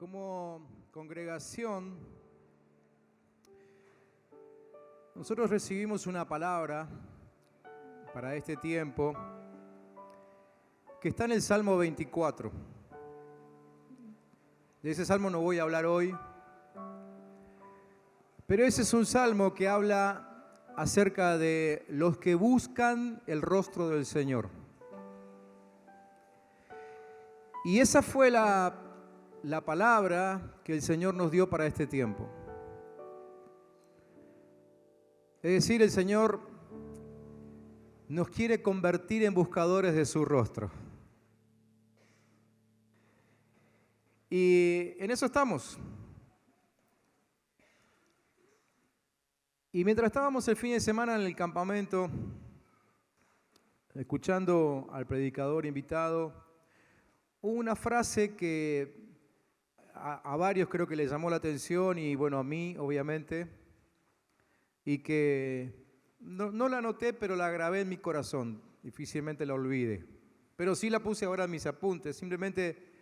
Como congregación, nosotros recibimos una palabra para este tiempo que está en el Salmo 24. De ese salmo no voy a hablar hoy, pero ese es un salmo que habla acerca de los que buscan el rostro del Señor. Y esa fue la palabra que el Señor nos dio para este tiempo. Es decir, el Señor nos quiere convertir en buscadores de su rostro. Y en eso estamos. Y mientras estábamos el fin de semana en el campamento, escuchando al predicador invitado, hubo una frase que a varios creo que les llamó la atención y bueno, a mí obviamente, y que no la anoté, pero la grabé en mi corazón, difícilmente la olvide, pero sí la puse ahora en mis apuntes, simplemente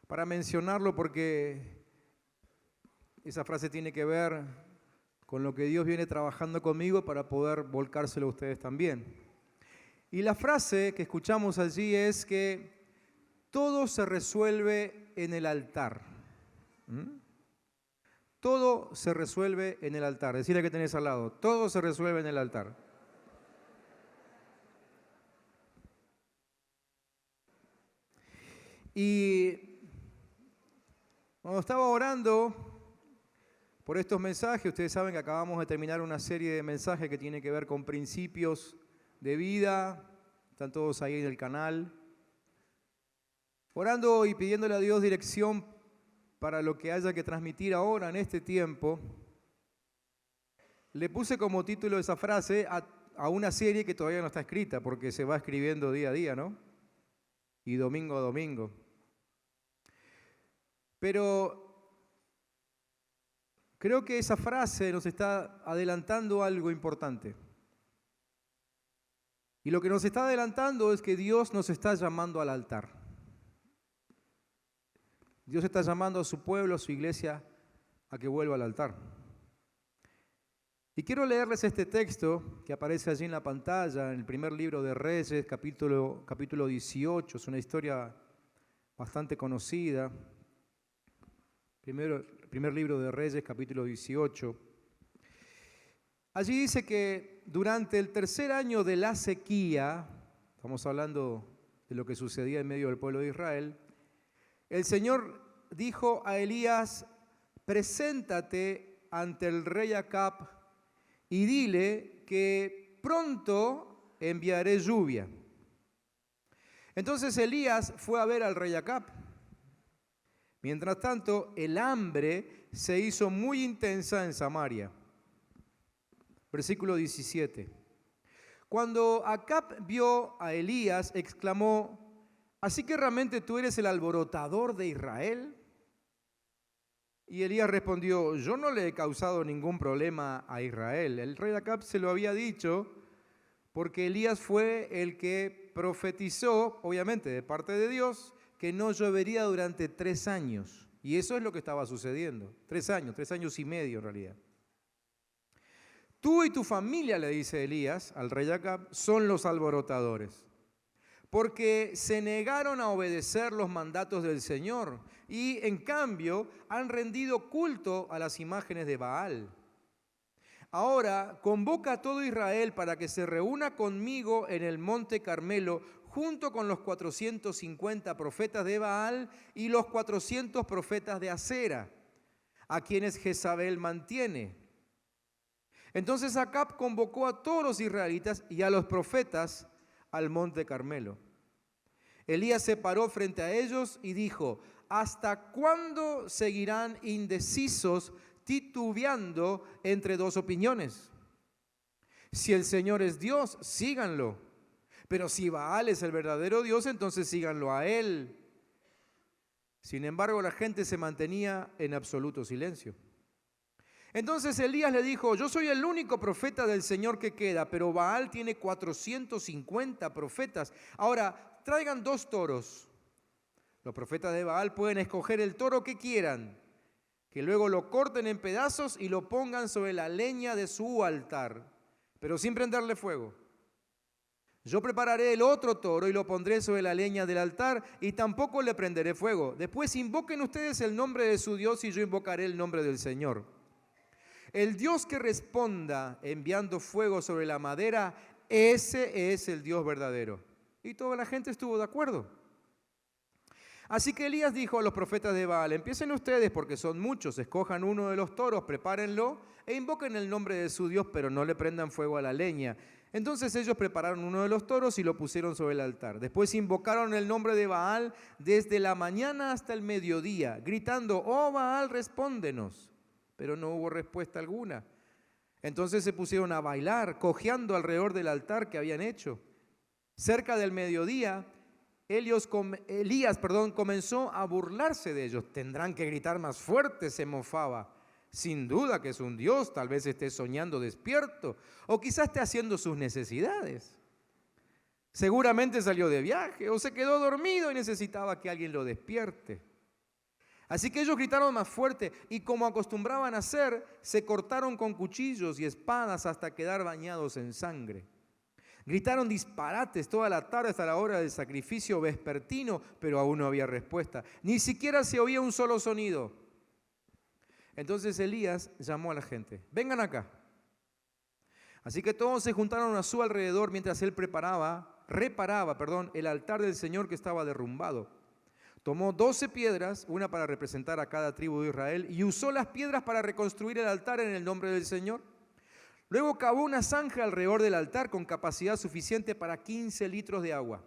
para mencionarlo porque esa frase tiene que ver con lo que Dios viene trabajando conmigo para poder volcárselo a ustedes también. Y la frase que escuchamos allí es que todo se resuelve en el altar. Todo se resuelve en el altar. Decirle que tenés al lado, todo se resuelve en el altar. Y cuando estaba orando por estos mensajes, ustedes saben que acabamos de terminar una serie de mensajes que tiene que ver con principios de vida. Están todos ahí en el canal. Orando y pidiéndole a Dios dirección para lo que haya que transmitir ahora en este tiempo, le puse como título esa frase a una serie que todavía no está escrita, porque se va escribiendo día a día, ¿no? Y domingo a domingo. Pero creo que esa frase nos está adelantando algo importante. Y lo que nos está adelantando es que Dios nos está llamando al altar. Dios está llamando a su pueblo, a su iglesia, a que vuelva al altar. Y quiero leerles este texto que aparece allí en la pantalla, en el primer libro de Reyes, capítulo 18. Es una historia bastante conocida. Primer libro de Reyes, capítulo 18. Allí dice que durante el tercer año de la sequía, estamos hablando de lo que sucedía en medio del pueblo de Israel, el Señor dijo a Elías: preséntate ante el rey Acab y dile que pronto enviaré lluvia. Entonces Elías fue a ver al rey Acab. Mientras tanto, el hambre se hizo muy intensa en Samaria. Versículo 17. Cuando Acab vio a Elías, exclamó: ¿así que realmente tú eres el alborotador de Israel? Y Elías respondió: yo no le he causado ningún problema a Israel. El rey Acab se lo había dicho porque Elías fue el que profetizó, obviamente de parte de Dios, que no llovería durante 3 años. Y eso es lo que estaba sucediendo. 3 años y medio en realidad. Tú y tu familia, le dice Elías al rey Acab, son los alborotadores, porque se negaron a obedecer los mandatos del Señor y en cambio han rendido culto a las imágenes de Baal. Ahora convoca a todo Israel para que se reúna conmigo en el monte Carmelo junto con los 450 profetas de Baal y los 400 profetas de Acera, a quienes Jezabel mantiene. Entonces Acab convocó a todos los israelitas y a los profetas al monte Carmelo. Elías se paró frente a ellos y dijo: ¿hasta cuándo seguirán indecisos, titubeando entre 2 opiniones? Si el Señor es Dios, síganlo. Pero si Baal es el verdadero Dios, entonces síganlo a él. Sin embargo, la gente se mantenía en absoluto silencio. Entonces Elías le dijo: yo soy el único profeta del Señor que queda, pero Baal tiene 450 profetas. Ahora, traigan 2 toros, Los profetas de Baal pueden escoger el toro que quieran, que luego lo corten en pedazos y lo pongan sobre la leña de su altar, pero sin prenderle fuego. Yo prepararé el otro toro y lo pondré sobre la leña del altar y tampoco le prenderé fuego. Después invoquen ustedes el nombre de su Dios y yo invocaré el nombre del Señor. El Dios que responda enviando fuego sobre la madera, ese es el Dios verdadero. Y toda la gente estuvo de acuerdo. Así que Elías dijo a los profetas de Baal: empiecen ustedes porque son muchos, escojan uno de los toros, prepárenlo e invoquen el nombre de su Dios, pero no le prendan fuego a la leña. Entonces ellos prepararon uno de los toros y lo pusieron sobre el altar. Después invocaron el nombre de Baal desde la mañana hasta el mediodía, gritando: oh Baal, respóndenos. Pero no hubo respuesta alguna. Entonces se pusieron a bailar, cojeando alrededor del altar que habían hecho. Cerca del mediodía, Elías comenzó a burlarse de ellos. Tendrán que gritar más fuerte, se mofaba. Sin duda que es un Dios, tal vez esté soñando despierto o quizás esté haciendo sus necesidades. Seguramente salió de viaje o se quedó dormido y necesitaba que alguien lo despierte. Así que ellos gritaron más fuerte y, como acostumbraban a hacer, se cortaron con cuchillos y espadas hasta quedar bañados en sangre. Gritaron disparates toda la tarde hasta la hora del sacrificio vespertino, pero aún no había respuesta. Ni siquiera se oía un solo sonido. Entonces Elías llamó a la gente: vengan acá. Así que todos se juntaron a su alrededor mientras él reparaba el altar del Señor que estaba derrumbado. Tomó 12 piedras, una para representar a cada tribu de Israel, y usó las piedras para reconstruir el altar en el nombre del Señor. Luego cavó una zanja alrededor del altar con capacidad suficiente para 15 litros de agua.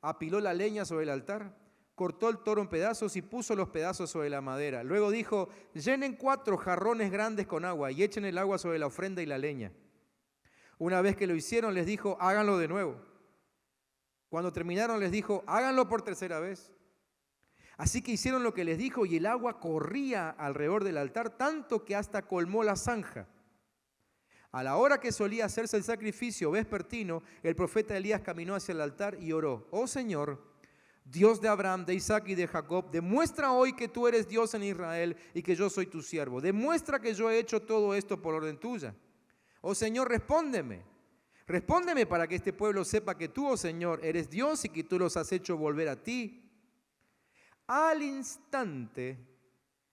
Apiló la leña sobre el altar, cortó el toro en pedazos y puso los pedazos sobre la madera. Luego dijo: llenen 4 jarrones grandes con agua y echen el agua sobre la ofrenda y la leña. Una vez que lo hicieron, les dijo: háganlo de nuevo. Cuando terminaron, les dijo: háganlo por tercera vez. Así que hicieron lo que les dijo y el agua corría alrededor del altar, tanto que hasta colmó la zanja. A la hora que solía hacerse el sacrificio vespertino, el profeta Elías caminó hacia el altar y oró: oh Señor, Dios de Abraham, de Isaac y de Jacob, demuestra hoy que tú eres Dios en Israel y que yo soy tu siervo. Demuestra que yo he hecho todo esto por orden tuya. Oh Señor, respóndeme. Respóndeme para que este pueblo sepa que tú, oh Señor, eres Dios y que tú los has hecho volver a ti. Al instante,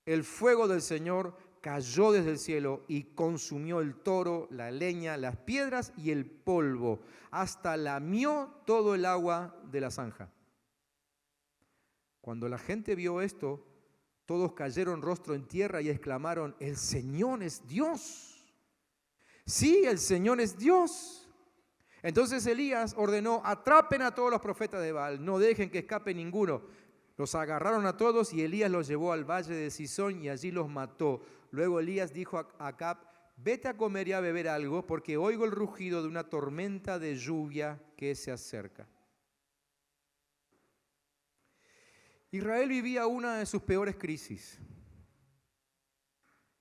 el fuego del Señor cayó desde el cielo y consumió el toro, la leña, las piedras y el polvo, hasta lamió todo el agua de la zanja. Cuando la gente vio esto, todos cayeron rostro en tierra y exclamaron: el Señor es Dios. Sí, el Señor es Dios. Entonces Elías ordenó: atrapen a todos los profetas de Baal, no dejen que escape ninguno. Los agarraron a todos y Elías los llevó al valle de Sison y allí los mató. Luego Elías dijo a Acab: vete a comer y a beber algo, porque oigo el rugido de una tormenta de lluvia que se acerca. Israel vivía una de sus peores crisis.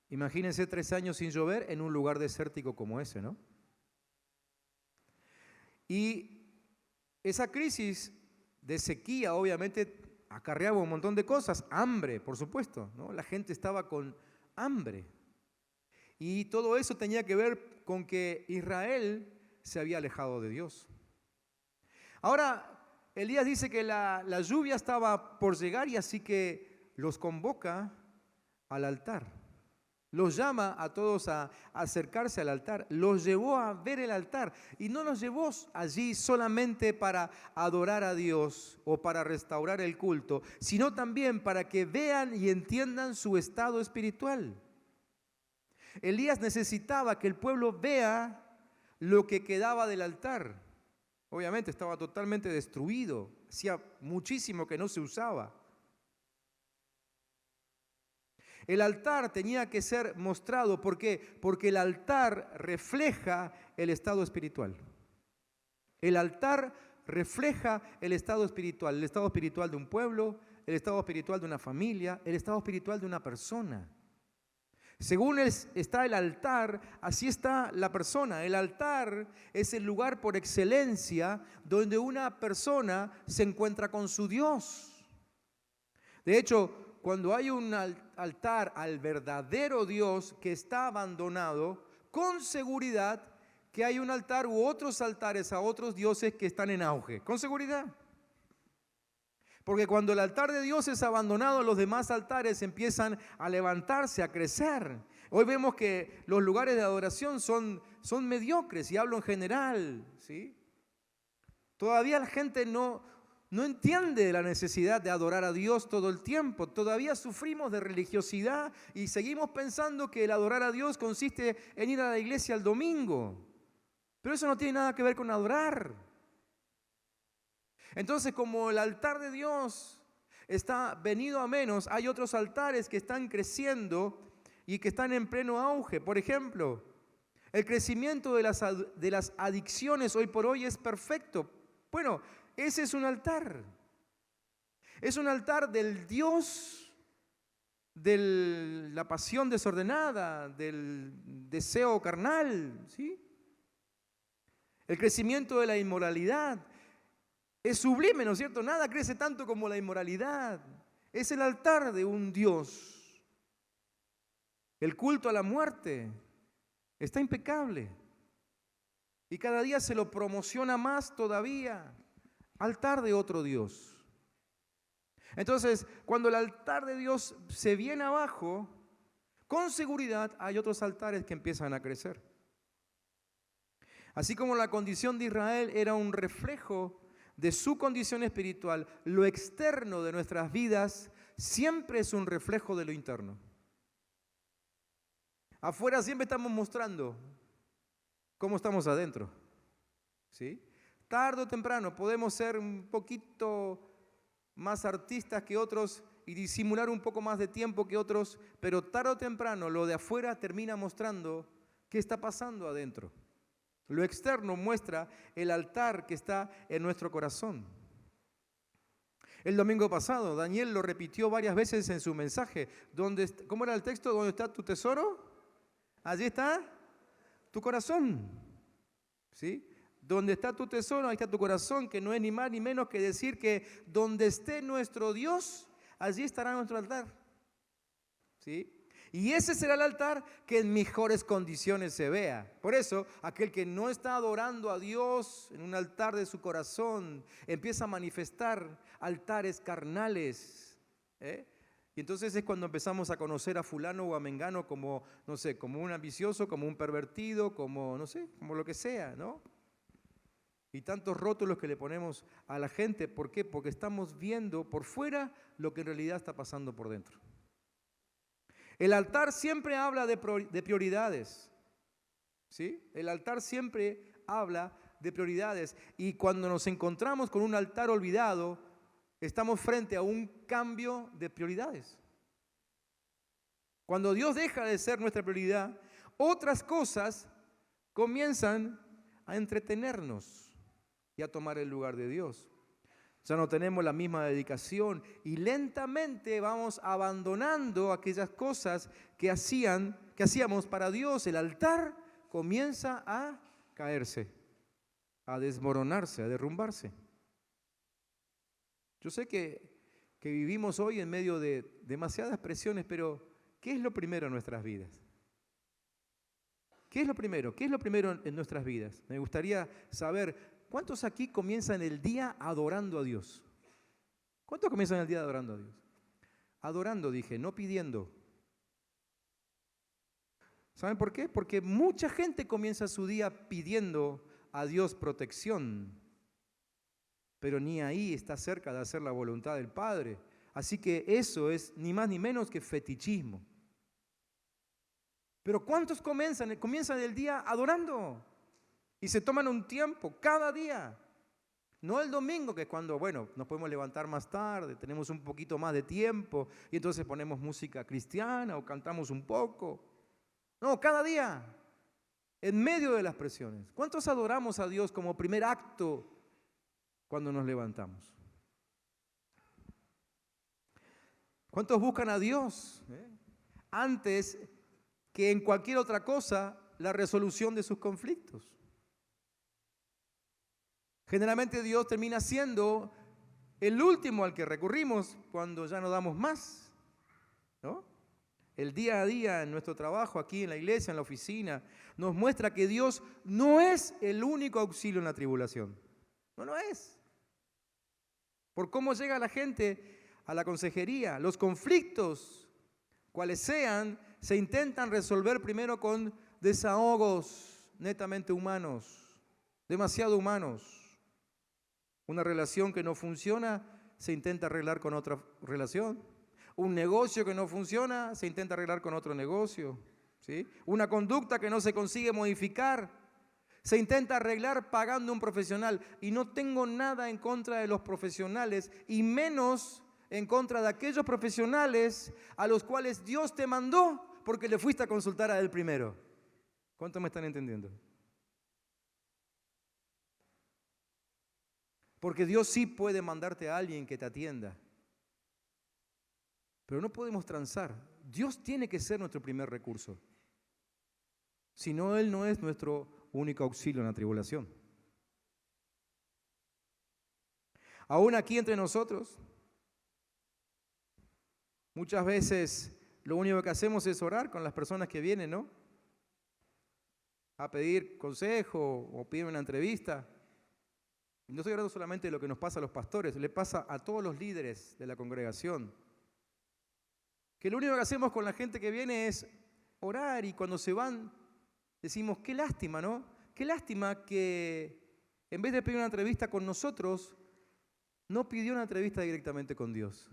Imagínense 3 años sin llover en un lugar desértico como ese, ¿no? Y esa crisis de sequía obviamente acarreaba un montón de cosas. Hambre, por supuesto, ¿no? La gente estaba con hambre. Y todo eso tenía que ver con que Israel se había alejado de Dios. Ahora, Elías dice que la lluvia estaba por llegar y así que los convoca al altar. Los llama a todos a acercarse al altar. Los llevó a ver el altar y no los llevó allí solamente para adorar a Dios o para restaurar el culto, sino también para que vean y entiendan su estado espiritual. Elías necesitaba que el pueblo vea lo que quedaba del altar. Obviamente estaba totalmente destruido, hacía muchísimo que no se usaba. El altar tenía que ser mostrado, ¿por qué? Porque el altar refleja el estado espiritual. El altar refleja el estado espiritual de un pueblo, el estado espiritual de una familia, el estado espiritual de una persona. Según está el altar, así está la persona. El altar es el lugar por excelencia donde una persona se encuentra con su Dios. De hecho, cuando hay un altar al verdadero Dios que está abandonado, con seguridad que hay un altar u otros altares a otros dioses que están en auge. Con seguridad. Porque cuando el altar de Dios es abandonado, los demás altares empiezan a levantarse, a crecer. Hoy vemos que los lugares de adoración son mediocres, y hablo en general, ¿sí? Todavía la gente no entiende la necesidad de adorar a Dios todo el tiempo. Todavía sufrimos de religiosidad y seguimos pensando que el adorar a Dios consiste en ir a la iglesia el domingo. Pero eso no tiene nada que ver con adorar. Entonces, como el altar de Dios está venido a menos, hay otros altares que están creciendo y que están en pleno auge. Por ejemplo, el crecimiento de las adicciones hoy por hoy es perfecto. Bueno, ese es un altar. Es un altar del Dios de la pasión desordenada, del deseo carnal, ¿sí? El crecimiento de la inmoralidad es sublime, ¿no es cierto? Nada crece tanto como la inmoralidad. Es el altar de un Dios. El culto a la muerte está impecable. Y cada día se lo promociona más todavía. Altar de otro Dios. Entonces, cuando el altar de Dios se viene abajo, con seguridad hay otros altares que empiezan a crecer. Así como la condición de Israel era un reflejo de su condición espiritual, lo externo de nuestras vidas siempre es un reflejo de lo interno. Afuera siempre estamos mostrando cómo estamos adentro, ¿sí? Tarde o temprano podemos ser un poquito más artistas que otros y disimular un poco más de tiempo que otros, pero tarde o temprano lo de afuera termina mostrando qué está pasando adentro. Lo externo muestra el altar que está en nuestro corazón. El domingo pasado, Daniel lo repitió varias veces en su mensaje. ¿Cómo era el texto? ¿Dónde está tu tesoro? Allí está tu corazón. ¿Sí? Donde está tu tesoro, ahí está tu corazón, que no es ni más ni menos que decir que donde esté nuestro Dios, allí estará nuestro altar. ¿Sí? Y ese será el altar que en mejores condiciones se vea. Por eso, aquel que no está adorando a Dios en un altar de su corazón, empieza a manifestar altares carnales. Y entonces es cuando empezamos a conocer a fulano o a mengano como, no sé, como un ambicioso, como un pervertido, como, no sé, como lo que sea, ¿no? Y tantos rótulos que le ponemos a la gente. ¿Por qué? Porque estamos viendo por fuera lo que en realidad está pasando por dentro. El altar siempre habla de prioridades, ¿sí? El altar siempre habla de prioridades. Y cuando nos encontramos con un altar olvidado, estamos frente a un cambio de prioridades. Cuando Dios deja de ser nuestra prioridad, otras cosas comienzan a entretenernos y a tomar el lugar de Dios. Ya no tenemos la misma dedicación y lentamente vamos abandonando aquellas cosas que hacíamos para Dios. El altar comienza a caerse, a desmoronarse, a derrumbarse. Yo sé que vivimos hoy en medio de demasiadas presiones, pero ¿qué es lo primero en nuestras vidas? ¿Qué es lo primero? ¿Qué es lo primero en nuestras vidas? Me gustaría saber. ¿Cuántos aquí comienzan el día adorando a Dios? ¿Cuántos comienzan el día adorando a Dios? Adorando, dije, no pidiendo. ¿Saben por qué? Porque mucha gente comienza su día pidiendo a Dios protección, pero ni ahí está cerca de hacer la voluntad del Padre. Así que eso es ni más ni menos que fetichismo. Pero ¿cuántos comienzan el día adorando? Y se toman un tiempo cada día. No el domingo, que es cuando, bueno, nos podemos levantar más tarde, tenemos un poquito más de tiempo y entonces ponemos música cristiana o cantamos un poco. No, cada día, en medio de las presiones. ¿Cuántos adoramos a Dios como primer acto cuando nos levantamos? ¿Cuántos buscan a Dios antes que en cualquier otra cosa la resolución de sus conflictos? Generalmente Dios termina siendo el último al que recurrimos cuando ya no damos más, ¿no? El día a día en nuestro trabajo, aquí en la iglesia, en la oficina, nos muestra que Dios no es el único auxilio en la tribulación. No lo es. Por cómo llega la gente a la consejería, los conflictos, cuales sean, se intentan resolver primero con desahogos netamente humanos, demasiado humanos. Una relación que no funciona se intenta arreglar con otra relación. Un negocio que no funciona se intenta arreglar con otro negocio, ¿sí? Una conducta que no se consigue modificar se intenta arreglar pagando un profesional. Y no tengo nada en contra de los profesionales, y menos en contra de aquellos profesionales a los cuales Dios te mandó porque le fuiste a consultar a Él primero. ¿Cuántos me están entendiendo? Porque Dios sí puede mandarte a alguien que te atienda. Pero no podemos transar. Dios tiene que ser nuestro primer recurso. Si no, Él no es nuestro único auxilio en la tribulación. Aún aquí entre nosotros, muchas veces lo único que hacemos es orar con las personas que vienen, ¿no? A pedir consejo o pedir una entrevista. No estoy hablando solamente de lo que nos pasa a los pastores, le pasa a todos los líderes de la congregación. Que lo único que hacemos con la gente que viene es orar, y cuando se van decimos, qué lástima, ¿no? Qué lástima que en vez de pedir una entrevista con nosotros, no pidió una entrevista directamente con Dios.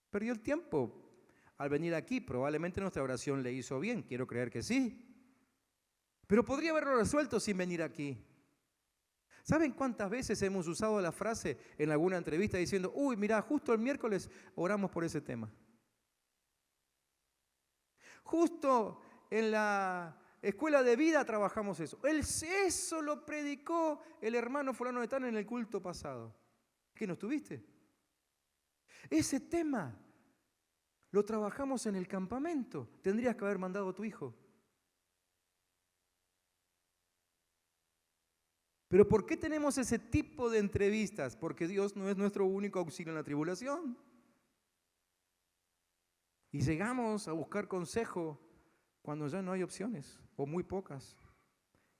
Perdió el tiempo al venir aquí. Probablemente nuestra oración le hizo bien, quiero creer que sí. Pero podría haberlo resuelto sin venir aquí. ¿Saben cuántas veces hemos usado la frase en alguna entrevista diciendo, uy, mira, justo el miércoles oramos por ese tema? Justo en la escuela de vida trabajamos eso. Eso lo predicó el hermano fulano de tal en el culto pasado. ¿Qué, no estuviste? Ese tema lo trabajamos en el campamento. Tendrías que haber mandado a tu hijo. Pero ¿por qué tenemos ese tipo de entrevistas? Porque Dios no es nuestro único auxilio en la tribulación. Y llegamos a buscar consejo cuando ya no hay opciones, o muy pocas.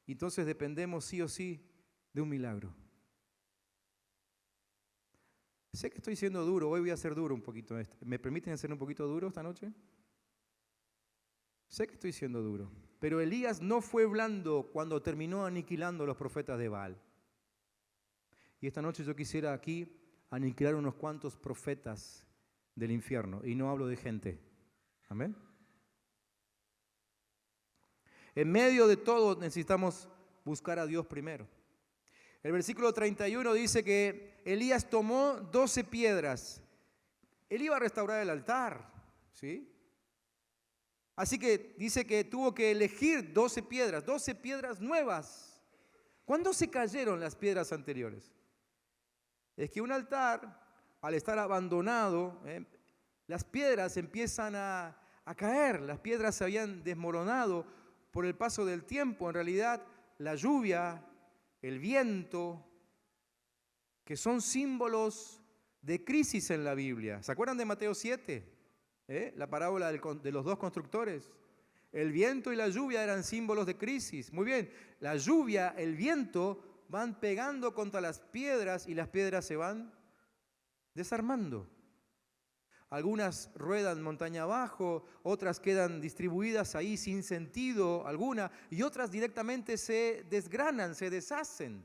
Y entonces dependemos sí o sí de un milagro. Sé que estoy siendo duro, hoy voy a ser duro un poquito. ¿Me permiten ser un poquito duro esta noche? Sé que estoy siendo duro, pero Elías no fue blando cuando terminó aniquilando a los profetas de Baal. Y esta noche yo quisiera aquí aniquilar unos cuantos profetas del infierno, y no hablo de gente. Amén. En medio de todo necesitamos buscar a Dios primero. El versículo 31 dice que Elías tomó 12 piedras. Él iba a restaurar el altar, ¿sí? Así que dice que tuvo que elegir 12 piedras nuevas. ¿Cuándo se cayeron las piedras anteriores? Es que un altar, al estar abandonado, las piedras empiezan a caer. Las piedras se habían desmoronado por el paso del tiempo. En realidad, la lluvia, el viento, que son símbolos de crisis en la Biblia. ¿Se acuerdan de Mateo 7? La parábola de los dos constructores. El viento y la lluvia eran símbolos de crisis. Muy bien, la lluvia, el viento van pegando contra las piedras y las piedras se van desarmando. Algunas ruedan montaña abajo, otras quedan distribuidas ahí sin sentido alguna, y otras directamente se desgranan, se deshacen.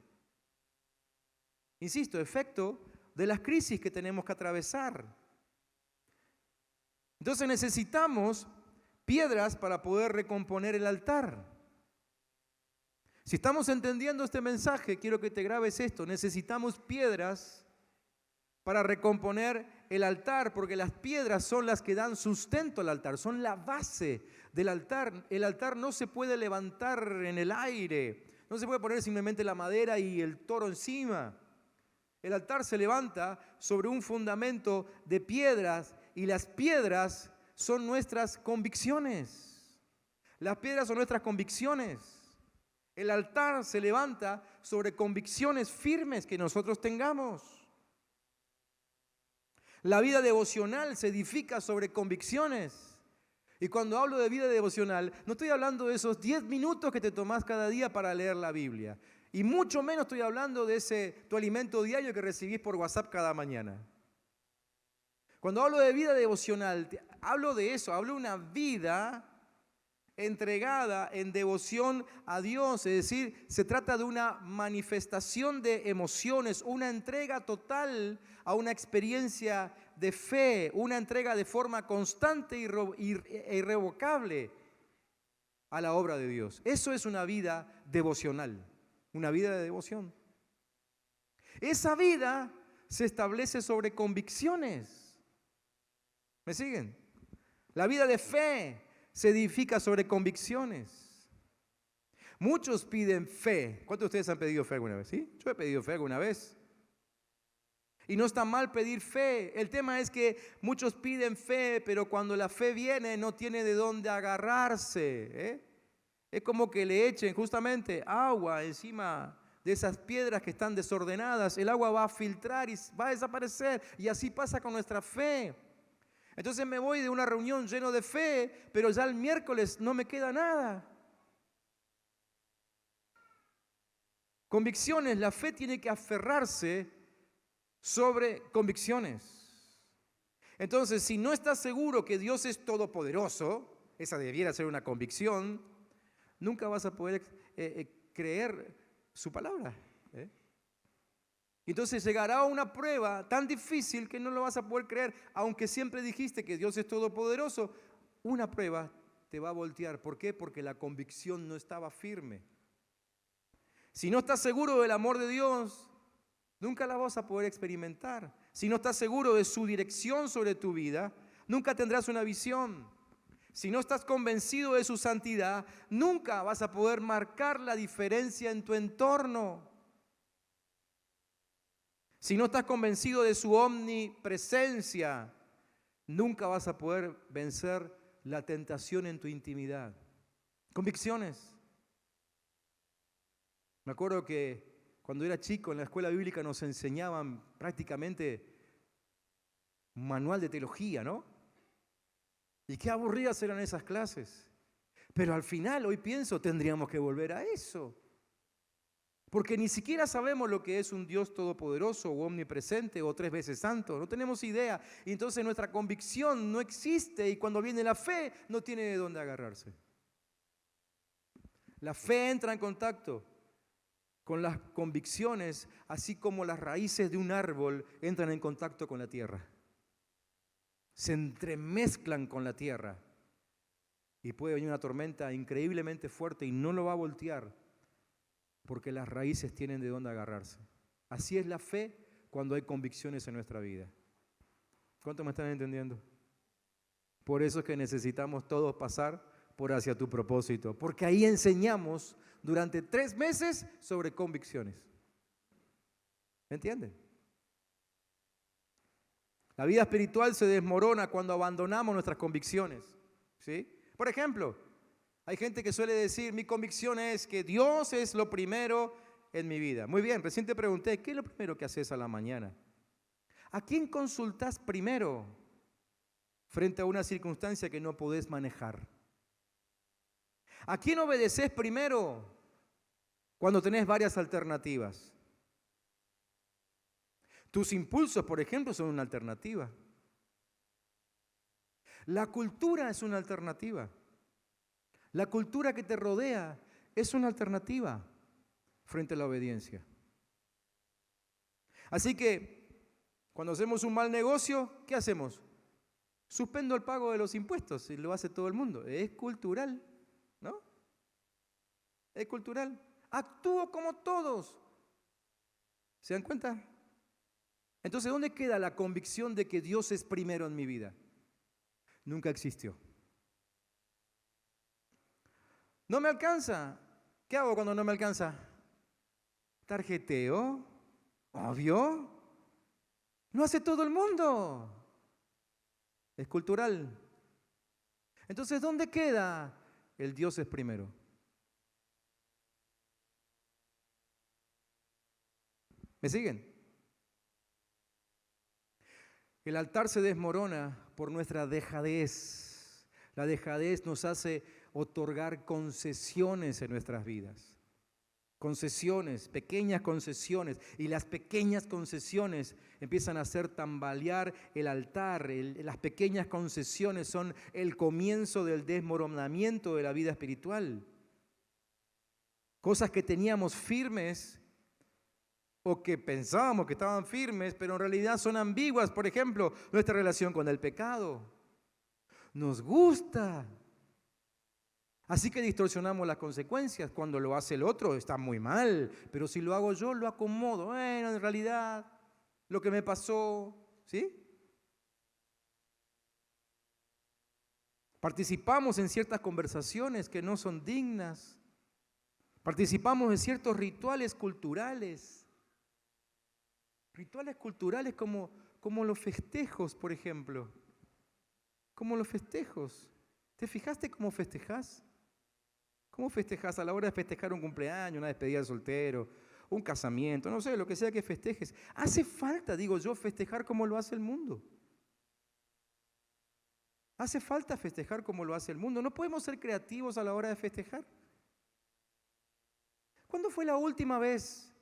Insisto, efecto de las crisis que tenemos que atravesar. Entonces necesitamos piedras para poder recomponer el altar. Si estamos entendiendo este mensaje, quiero que te grabes esto: necesitamos piedras para recomponer el altar, porque las piedras son las que dan sustento al altar, son la base del altar. El altar no se puede levantar en el aire, no se puede poner simplemente la madera y el toro encima. El altar se levanta sobre un fundamento de piedras, y las piedras son nuestras convicciones. Las piedras son nuestras convicciones. El altar se levanta sobre convicciones firmes que nosotros tengamos. La vida devocional se edifica sobre convicciones. Y cuando hablo de vida devocional, no estoy hablando de esos 10 minutos que te tomás cada día para leer la Biblia. Y mucho menos estoy hablando de ese tu alimento diario que recibís por WhatsApp cada mañana. Cuando hablo de vida devocional, hablo de eso, hablo de una vida entregada en devoción a Dios, es decir, se trata de una manifestación de emociones, una entrega total a una experiencia de fe, una entrega de forma constante e irrevocable a la obra de Dios. Eso es una vida devocional, una vida de devoción. Esa vida se establece sobre convicciones. ¿Me siguen? La vida de fe se edifica sobre convicciones. Muchos piden fe. ¿Cuántos de ustedes han pedido fe alguna vez? ¿Sí? Yo he pedido fe alguna vez. Y no está mal pedir fe. El tema es que muchos piden fe, pero cuando la fe viene no tiene de dónde agarrarse. Es como que le echen justamente agua encima de esas piedras que están desordenadas. El agua va a filtrar y va a desaparecer. Y así pasa con nuestra fe. Entonces me voy de una reunión lleno de fe, pero ya el miércoles no me queda nada. Convicciones, la fe tiene que aferrarse sobre convicciones. Entonces, si no estás seguro que Dios es todopoderoso, esa debiera ser una convicción, nunca vas a poder creer su palabra. Entonces llegará una prueba tan difícil que no lo vas a poder creer, aunque siempre dijiste que Dios es todopoderoso. Una prueba te va a voltear. ¿Por qué? Porque la convicción no estaba firme. Si no estás seguro del amor de Dios, nunca la vas a poder experimentar. Si no estás seguro de su dirección sobre tu vida, nunca tendrás una visión. Si no estás convencido de su santidad, nunca vas a poder marcar la diferencia en tu entorno. Si no estás convencido de su omnipresencia, nunca vas a poder vencer la tentación en tu intimidad. Convicciones. Me acuerdo que cuando era chico en la escuela bíblica nos enseñaban prácticamente un manual de teología, ¿no? Y qué aburridas eran esas clases. Pero al final, hoy pienso, tendríamos que volver a eso. Porque ni siquiera sabemos lo que es un Dios todopoderoso o omnipresente o 3 veces santo. No tenemos idea. Y entonces nuestra convicción no existe y cuando viene la fe no tiene de dónde agarrarse. La fe entra en contacto con las convicciones, así como las raíces de un árbol entran en contacto con la tierra. Se entremezclan con la tierra y puede venir una tormenta increíblemente fuerte y no lo va a voltear porque las raíces tienen de dónde agarrarse. Así es la fe cuando hay convicciones en nuestra vida. ¿Cuántos me están entendiendo? Por eso es que necesitamos todos pasar por hacia tu propósito, porque ahí enseñamos durante 3 meses sobre convicciones. ¿Me entienden? La vida espiritual se desmorona cuando abandonamos nuestras convicciones, ¿sí? Por ejemplo, hay gente que suele decir, mi convicción es que Dios es lo primero en mi vida. Muy bien, recién te pregunté, ¿qué es lo primero que haces a la mañana? ¿A quién consultás primero frente a una circunstancia que no podés manejar? ¿A quién obedeces primero cuando tenés varias alternativas? Tus impulsos, por ejemplo, son una alternativa. La cultura es una alternativa. La cultura que te rodea es una alternativa frente a la obediencia. Así que, cuando hacemos un mal negocio, ¿qué hacemos? Suspendo el pago de los impuestos, y lo hace todo el mundo. Es cultural, ¿no? Es cultural. Actúo como todos. ¿Se dan cuenta? Entonces, ¿dónde queda la convicción de que Dios es primero en mi vida? Nunca existió. No me alcanza. ¿Qué hago cuando no me alcanza? Tarjeteo. Obvio. Lo hace todo el mundo. Es cultural. Entonces, ¿dónde queda el Dios es primero? ¿Me siguen? El altar se desmorona por nuestra dejadez. La dejadez nos hace otorgar concesiones en nuestras vidas. Concesiones, pequeñas concesiones. Y las pequeñas concesiones empiezan a hacer tambalear el altar. Las pequeñas concesiones son el comienzo del desmoronamiento de la vida espiritual. Cosas que teníamos firmes o que pensábamos que estaban firmes, pero en realidad son ambiguas. Por ejemplo, nuestra relación con el pecado. Nos gusta. Así que distorsionamos las consecuencias. Cuando lo hace el otro está muy mal, pero si lo hago yo, lo acomodo. Bueno, en realidad, lo que me pasó, ¿sí? Participamos en ciertas conversaciones que no son dignas. Participamos en ciertos rituales culturales. Rituales culturales como los festejos, por ejemplo. Como los festejos. ¿Te fijaste cómo festejás? ¿Cómo festejás a la hora de festejar un cumpleaños, una despedida de soltero, un casamiento, no sé, lo que sea que festejes? Hace falta, digo yo, festejar como lo hace el mundo. Hace falta festejar como lo hace el mundo. No podemos ser creativos a la hora de festejar. ¿Cuándo fue la última vez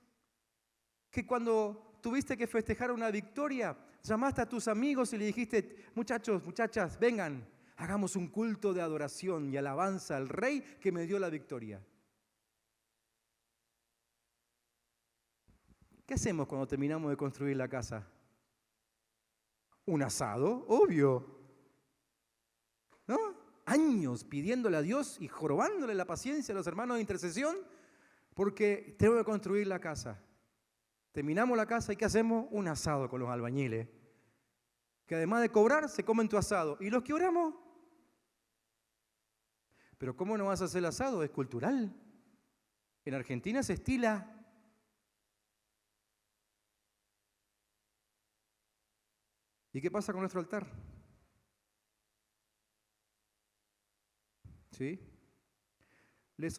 que cuando tuviste que festejar una victoria, llamaste a tus amigos y le dijiste, muchachos, muchachas, vengan, hagamos un culto de adoración y alabanza al Rey que me dio la victoria? ¿Qué hacemos cuando terminamos de construir la casa? Un asado, obvio. ¿No? Años pidiéndole a Dios y jorobándole la paciencia a los hermanos de intercesión porque tengo que construir la casa. Terminamos la casa y ¿qué hacemos? Un asado con los albañiles. Que además de cobrar, se comen tu asado. ¿Y los que oramos? Pero ¿cómo no vas a hacer el asado? Es cultural. En Argentina se estila. ¿Y qué pasa con nuestro altar? ¿Sí? Les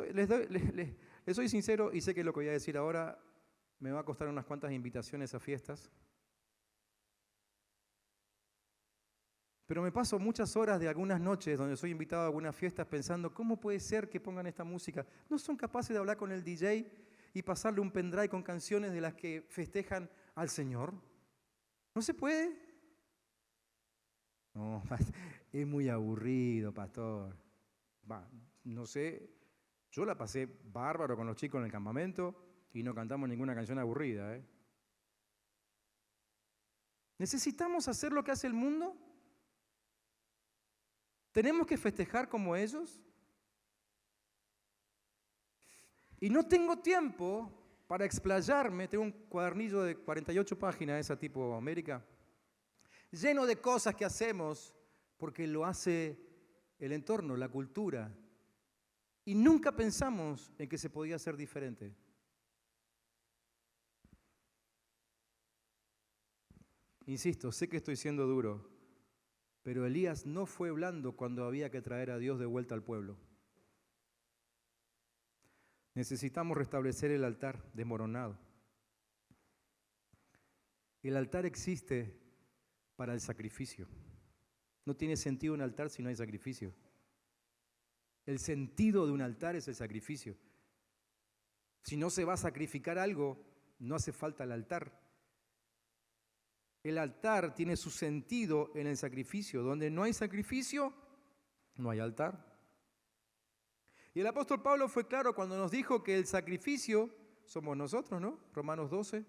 soy sincero y sé que lo que voy a decir ahora me va a costar unas cuantas invitaciones a fiestas. Pero me paso muchas horas de algunas noches donde soy invitado a algunas fiestas pensando, ¿cómo puede ser que pongan esta música? ¿No son capaces de hablar con el DJ y pasarle un pendrive con canciones de las que festejan al Señor? ¿No se puede? No, es muy aburrido, pastor. No sé, yo la pasé bárbaro con los chicos en el campamento y no cantamos ninguna canción aburrida. ¿Necesitamos hacer lo que hace el mundo? ¿Tenemos que festejar como ellos? Y no tengo tiempo para explayarme. Tengo un cuadernillo de 48 páginas, esa tipo América, lleno de cosas que hacemos porque lo hace el entorno, la cultura. Y nunca pensamos en que se podía hacer diferente. Insisto, sé que estoy siendo duro, pero Elías no fue blando cuando había que traer a Dios de vuelta al pueblo. Necesitamos restablecer el altar desmoronado. El altar existe para el sacrificio. No tiene sentido un altar si no hay sacrificio. El sentido de un altar es el sacrificio. Si no se va a sacrificar algo, no hace falta el altar. El altar tiene su sentido en el sacrificio. Donde no hay sacrificio, no hay altar. Y el apóstol Pablo fue claro cuando nos dijo que el sacrificio somos nosotros, ¿no? Romanos 12.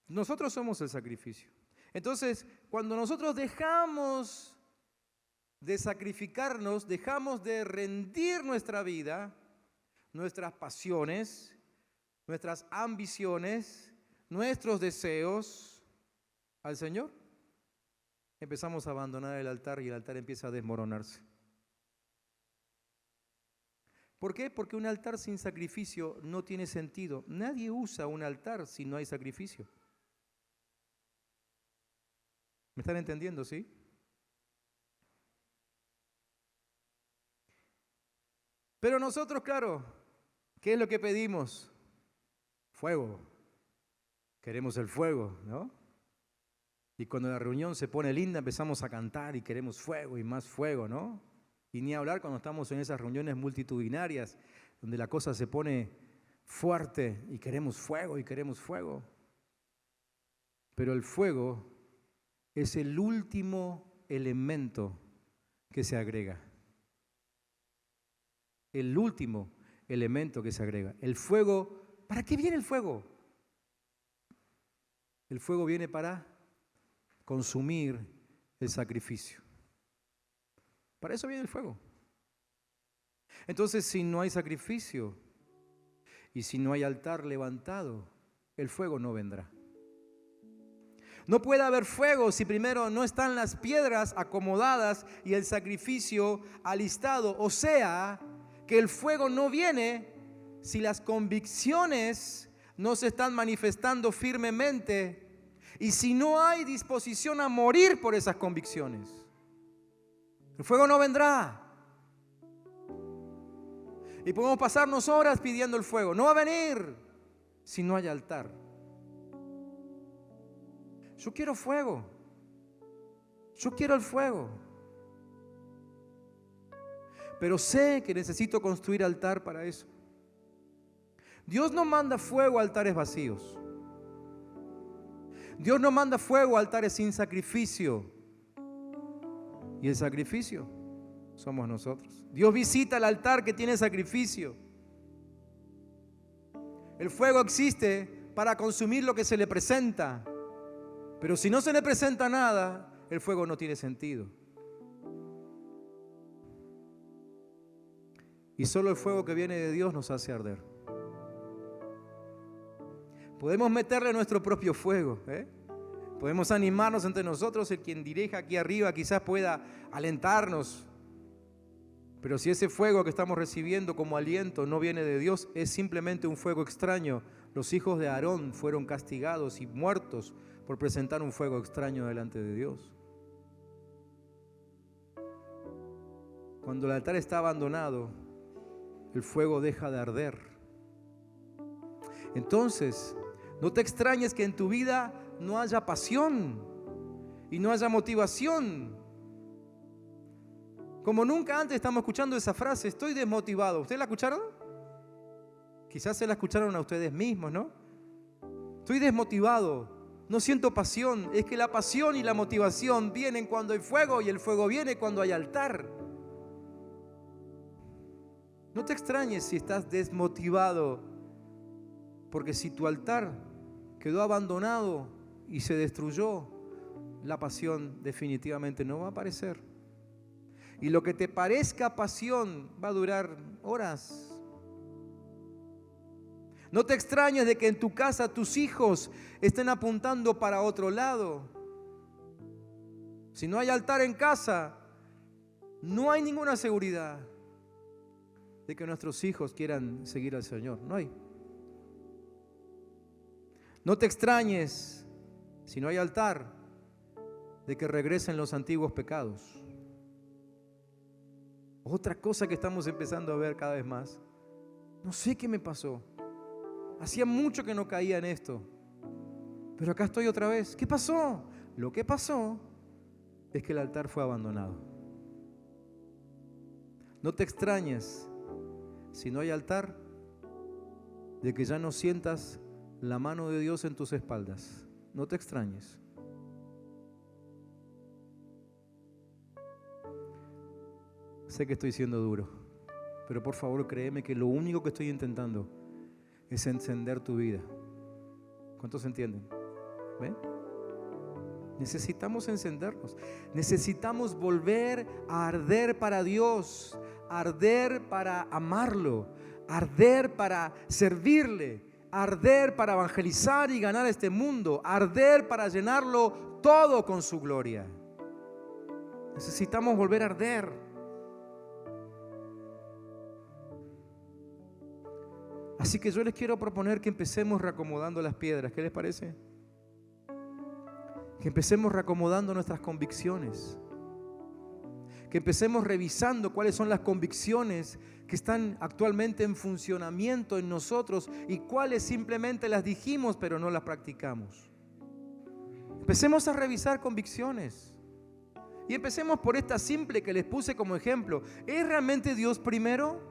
Nosotros somos el sacrificio. Entonces, cuando nosotros dejamos de sacrificarnos, dejamos de rendir nuestra vida, nuestras pasiones, nuestras ambiciones, nuestros deseos al Señor, empezamos a abandonar el altar y el altar empieza a desmoronarse. ¿Por qué? Porque un altar sin sacrificio no tiene sentido. Nadie usa un altar si no hay sacrificio. ¿Me están entendiendo, sí? Pero nosotros, claro, ¿qué es lo que pedimos? Fuego. Queremos el fuego, ¿no? Y cuando la reunión se pone linda, empezamos a cantar y queremos fuego y más fuego, ¿no? Y ni hablar cuando estamos en esas reuniones multitudinarias, donde la cosa se pone fuerte y queremos fuego y queremos fuego. Pero el fuego es el último elemento que se agrega. El último elemento que se agrega. El fuego, ¿para qué viene el fuego? El fuego viene para consumir el sacrificio. Para eso viene el fuego. Entonces, si no hay sacrificio y si no hay altar levantado, el fuego no vendrá. No puede haber fuego si primero no están las piedras acomodadas y el sacrificio alistado. O sea, que el fuego no viene si las convicciones no se están manifestando firmemente y si no hay disposición a morir por esas convicciones. El fuego no vendrá. Y podemos pasarnos horas pidiendo el fuego. No va a venir si no hay altar. Yo quiero fuego. Yo quiero el fuego. Pero sé que necesito construir altar para eso. Dios no manda fuego a altares vacíos. Dios no manda fuego a altares sin sacrificio. Y el sacrificio somos nosotros. Dios visita el altar que tiene sacrificio. El fuego existe para consumir lo que se le presenta. Pero si no se le presenta nada, el fuego no tiene sentido. Y solo el fuego que viene de Dios nos hace arder. Podemos meterle nuestro propio fuego, Podemos animarnos entre nosotros. El quien dirija aquí arriba quizás pueda alentarnos. Pero si ese fuego que estamos recibiendo como aliento no viene de Dios, es simplemente un fuego extraño. Los hijos de Aarón fueron castigados y muertos por presentar un fuego extraño delante de Dios. Cuando el altar está abandonado, el fuego deja de arder. Entonces, no te extrañes que en tu vida no haya pasión y no haya motivación. Como nunca antes estamos escuchando esa frase, estoy desmotivado. ¿Ustedes la escucharon? Quizás se la escucharon a ustedes mismos, ¿no? Estoy desmotivado, no siento pasión. Es que la pasión y la motivación vienen cuando hay fuego y el fuego viene cuando hay altar. No te extrañes si estás desmotivado, porque si tu altar quedó abandonado y se destruyó, la pasión definitivamente no va a aparecer. Y lo que te parezca pasión va a durar horas. No te extrañes de que en tu casa tus hijos estén apuntando para otro lado. Si no hay altar en casa, no hay ninguna seguridad de que nuestros hijos quieran seguir al Señor. No hay. No te extrañes, si no hay altar, de que regresen los antiguos pecados. Otra cosa que estamos empezando a ver cada vez más. No sé qué me pasó. Hacía mucho que no caía en esto. Pero acá estoy otra vez. ¿Qué pasó? Lo que pasó es que el altar fue abandonado. No te extrañes, si no hay altar, de que ya no sientas la mano de Dios en tus espaldas. No te extrañes. Sé que estoy siendo duro, pero por favor créeme que lo único que estoy intentando es encender tu vida. ¿Cuántos entienden? ¿Ven? Necesitamos encendernos. Necesitamos volver a arder para Dios, arder para amarlo, arder para servirle, arder para evangelizar y ganar este mundo, arder para llenarlo todo con su gloria. Necesitamos volver a arder. Así que yo les quiero proponer que empecemos reacomodando las piedras. ¿Qué les parece? Que empecemos reacomodando nuestras convicciones. Que empecemos revisando cuáles son las convicciones que están actualmente en funcionamiento en nosotros y cuáles simplemente las dijimos pero no las practicamos. Empecemos a revisar convicciones. Y empecemos por esta simple que les puse como ejemplo. ¿Es realmente Dios primero?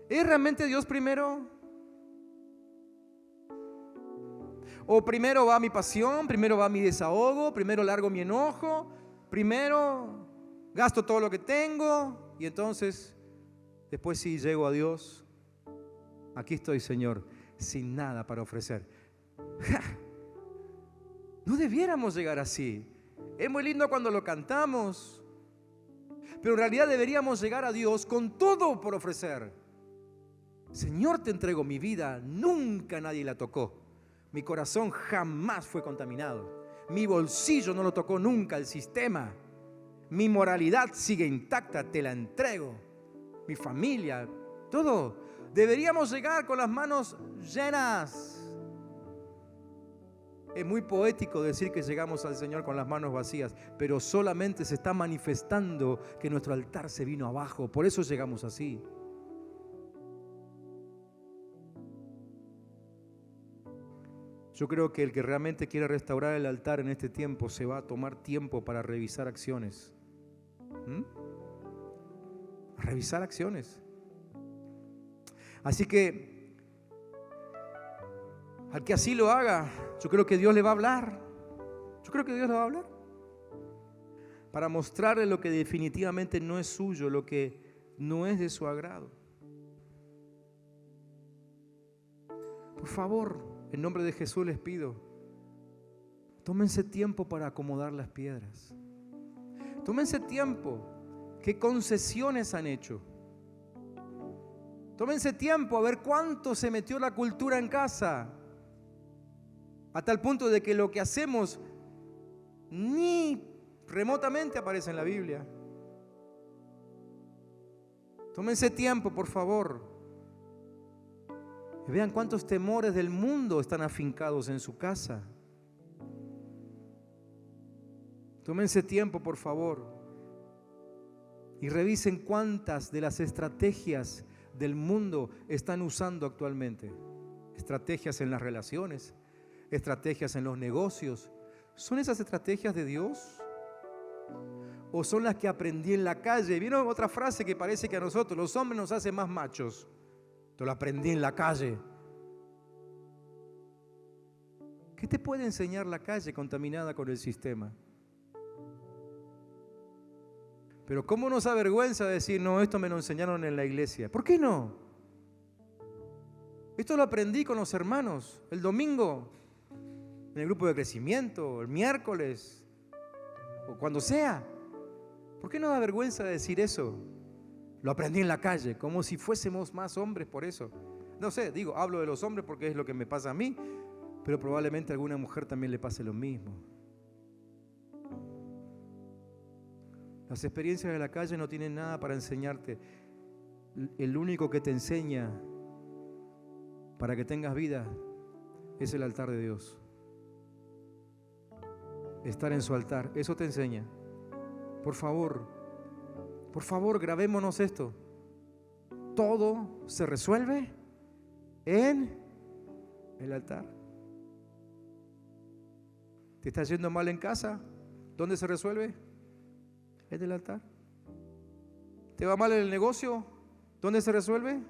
¿Es realmente Dios primero? ¿O primero va mi pasión? ¿Primero va mi desahogo? ¿Primero largo mi enojo? ¿Primero gasto todo lo que tengo? Y entonces, después sí llego a Dios. Aquí estoy, Señor, sin nada para ofrecer. ¡Ja! No debiéramos llegar así. Es muy lindo cuando lo cantamos, pero en realidad deberíamos llegar a Dios con todo por ofrecer. Señor, te entrego mi vida, nunca nadie la tocó. Mi corazón jamás fue contaminado. Mi bolsillo no lo tocó nunca el sistema. Mi moralidad sigue intacta, te la entrego. Mi familia, todo. Deberíamos llegar con las manos llenas. Es muy poético decir que llegamos al Señor con las manos vacías, pero solamente se está manifestando que nuestro altar se vino abajo. Por eso llegamos así. Yo creo que el que realmente quiere restaurar el altar en este tiempo se va a tomar tiempo para revisar acciones. A revisar acciones. Así que al que así lo haga, yo creo que Dios le va a hablar. Yo creo que Dios le va a hablar para mostrarle lo que definitivamente no es suyo, lo que no es de su agrado. Por favor, en nombre de Jesús les pido, tómense tiempo para acomodar las piedras. Tómense tiempo. ¿Qué concesiones han hecho? Tómense tiempo a ver cuánto se metió la cultura en casa, a tal punto de que lo que hacemos ni remotamente aparece en la Biblia. Tómense tiempo, por favor, y vean cuántos temores del mundo están afincados en su casa. Tómense tiempo, por favor, y revisen cuántas de las estrategias del mundo están usando actualmente. Estrategias en las relaciones, estrategias en los negocios. ¿Son esas estrategias de Dios? ¿O son las que aprendí en la calle? ¿Vieron otra frase que parece que a nosotros, los hombres, nos hace más machos? Te lo aprendí en la calle. ¿Qué te puede enseñar la calle contaminada con el sistema? Pero ¿cómo nos avergüenza decir, no, esto me lo enseñaron en la iglesia? ¿Por qué no? Esto lo aprendí con los hermanos el domingo, en el grupo de crecimiento, el miércoles, o cuando sea. ¿Por qué no da vergüenza decir eso? Lo aprendí en la calle, como si fuésemos más hombres por eso. No sé, hablo de los hombres porque es lo que me pasa a mí, pero probablemente a alguna mujer también le pase lo mismo. Las experiencias de la calle no tienen nada para enseñarte. El único que te enseña para que tengas vida es el altar de Dios. Estar en su altar, eso te enseña. Por favor, grabémonos esto. Todo se resuelve en el altar. ¿Te está yendo mal en casa? ¿Dónde se resuelve? En el altar. ¿Te va mal en el negocio? ¿Dónde se resuelve?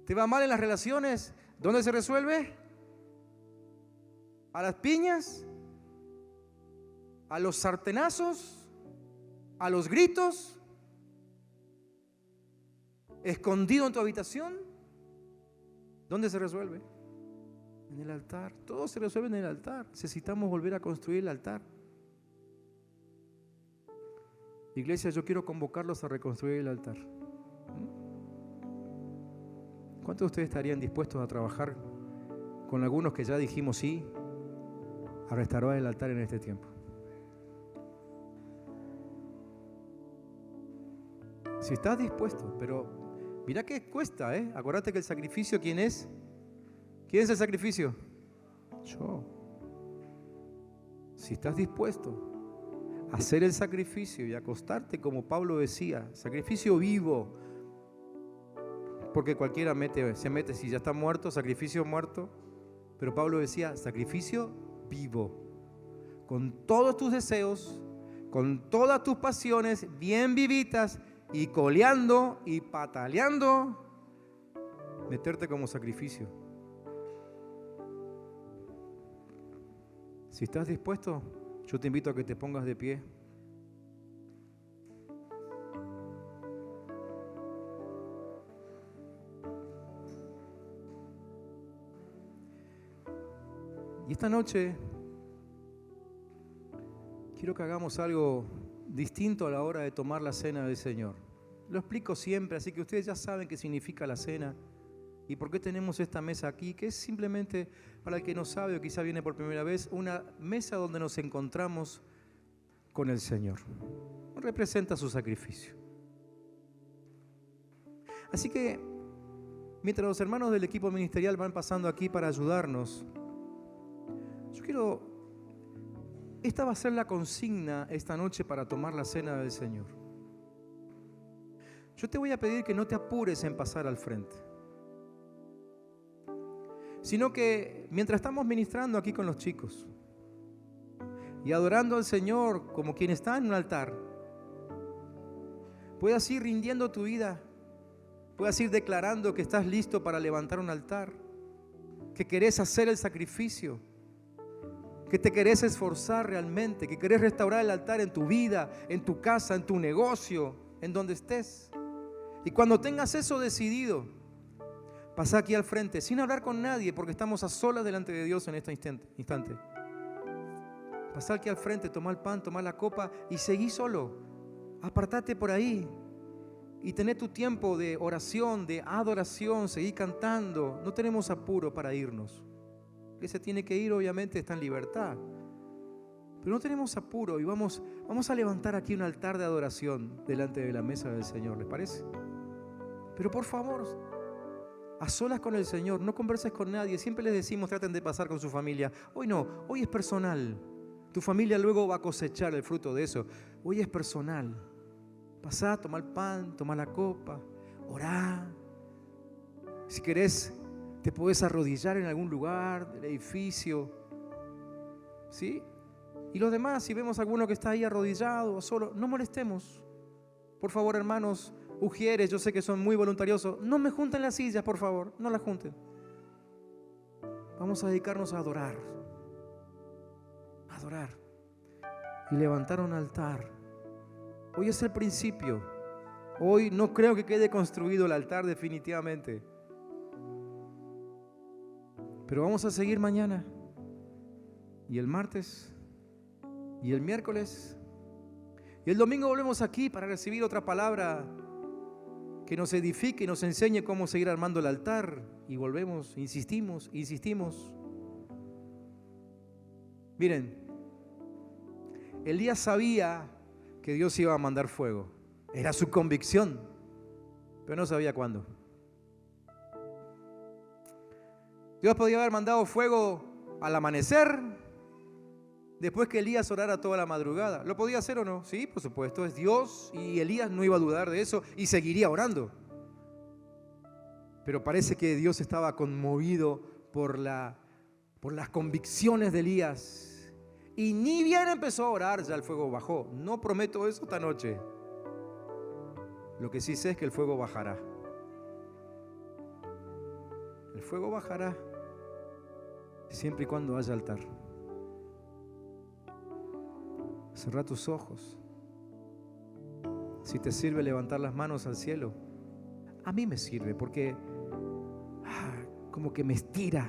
¿Te va mal en las relaciones? ¿Dónde se resuelve? ¿A las piñas? ¿A los sartenazos? ¿A los gritos? ¿Escondido en tu habitación? ¿Dónde se resuelve? En el altar. Todo se resuelve en el altar. Necesitamos volver a construir el altar. Iglesia, yo quiero convocarlos a reconstruir el altar. ¿Cuántos de ustedes estarían dispuestos a trabajar con algunos que ya dijimos sí a restaurar el altar en este tiempo? Si estás dispuesto, pero mira que cuesta, Acuérdate que el sacrificio, ¿quién es? ¿Quién es el sacrificio? Yo. Si estás dispuesto a hacer el sacrificio y acostarte, como Pablo decía, sacrificio vivo, porque cualquiera se mete, si ya está muerto, sacrificio muerto, Pero Pablo decía, sacrificio vivo, con todos tus deseos, con todas tus pasiones bien vivitas y coleando y pataleando, meterte como sacrificio. Si estás dispuesto, yo te invito a que te pongas de pie. Y esta noche quiero que hagamos algo distinto a la hora de tomar la cena del Señor. Lo explico siempre, así que ustedes ya saben qué significa la cena y por qué tenemos esta mesa aquí, que es simplemente, para el que no sabe o quizá viene por primera vez, una mesa donde nos encontramos con el Señor. Representa su sacrificio. Así que, mientras los hermanos del equipo ministerial van pasando aquí para ayudarnos, esta va a ser la consigna esta noche para tomar la cena del Señor. Yo te voy a pedir que no te apures en pasar al frente, sino que mientras estamos ministrando aquí con los chicos y adorando al Señor como quien está en un altar, puedas ir rindiendo tu vida, puedas ir declarando que estás listo para levantar un altar, que querés hacer el sacrificio, que te querés esforzar realmente, que querés restaurar el altar en tu vida, en tu casa, en tu negocio, en donde estés. Y cuando tengas eso decidido, pasá aquí al frente, sin hablar con nadie, porque estamos a solas delante de Dios en este instante. Pasá aquí al frente, tomá el pan, tomá la copa y seguí solo. Apartate por ahí y tené tu tiempo de oración, de adoración, seguí cantando. No tenemos apuro para irnos. Que se tiene que ir, obviamente, está en libertad. Pero no tenemos apuro y vamos a levantar aquí un altar de adoración delante de la mesa del Señor, ¿les parece? Pero por favor, a solas con el Señor, no converses con nadie. Siempre les decimos, traten de pasar con su familia. Hoy no, hoy es personal. Tu familia luego va a cosechar el fruto de eso. Hoy es personal. Pasá, tomá el pan, tomá la copa, orá. Si querés, te podés arrodillar en algún lugar del edificio, ¿sí? Y los demás, si vemos a alguno que está ahí arrodillado o solo, no molestemos. Por favor, hermanos, ujieres, yo sé que son muy voluntariosos, no me junten las sillas, por favor, no las junten. Vamos a dedicarnos a adorar y levantar un altar. Hoy es el principio. Hoy no creo que quede construido el altar definitivamente. Pero vamos a seguir mañana y el martes y el miércoles y el domingo volvemos aquí para recibir otra palabra que nos edifique y nos enseñe cómo seguir armando el altar, y volvemos, insistimos. Miren, Elías sabía que Dios iba a mandar fuego, era su convicción, pero no sabía cuándo. Dios podía haber mandado fuego al amanecer, después que Elías orara toda la madrugada. ¿Lo podía hacer o no? Sí, por supuesto, es Dios y Elías no iba a dudar de eso y seguiría orando. Pero parece que Dios estaba conmovido por las convicciones de Elías. Y ni bien empezó a orar, ya el fuego bajó. No prometo eso esta noche. Lo que sí sé es que el fuego bajará. El fuego bajará siempre y cuando haya altar. Cerrá tus ojos. Si te sirve levantar las manos al cielo, a mí me sirve porque como que me estira,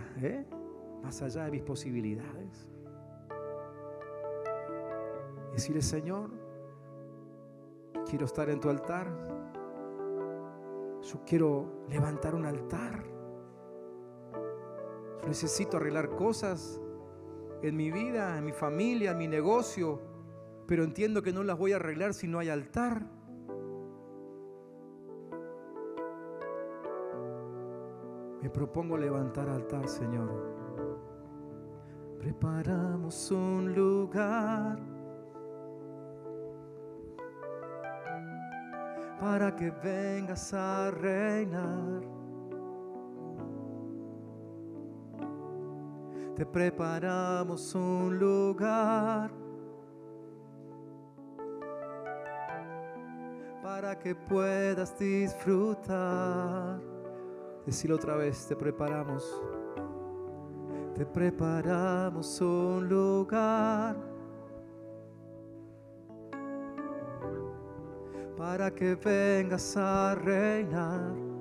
más allá de mis posibilidades. Decirle: Señor, quiero estar en tu altar. Yo quiero levantar un altar. Yo necesito arreglar cosas en mi vida, en mi familia, en mi negocio, pero entiendo que no las voy a arreglar si no hay altar. Me propongo levantar altar, Señor. Preparamos un lugar para que vengas a reinar. te preparamos un lugar para que puedas disfrutar. Decilo otra vez, te preparamos un lugar para que vengas a reinar.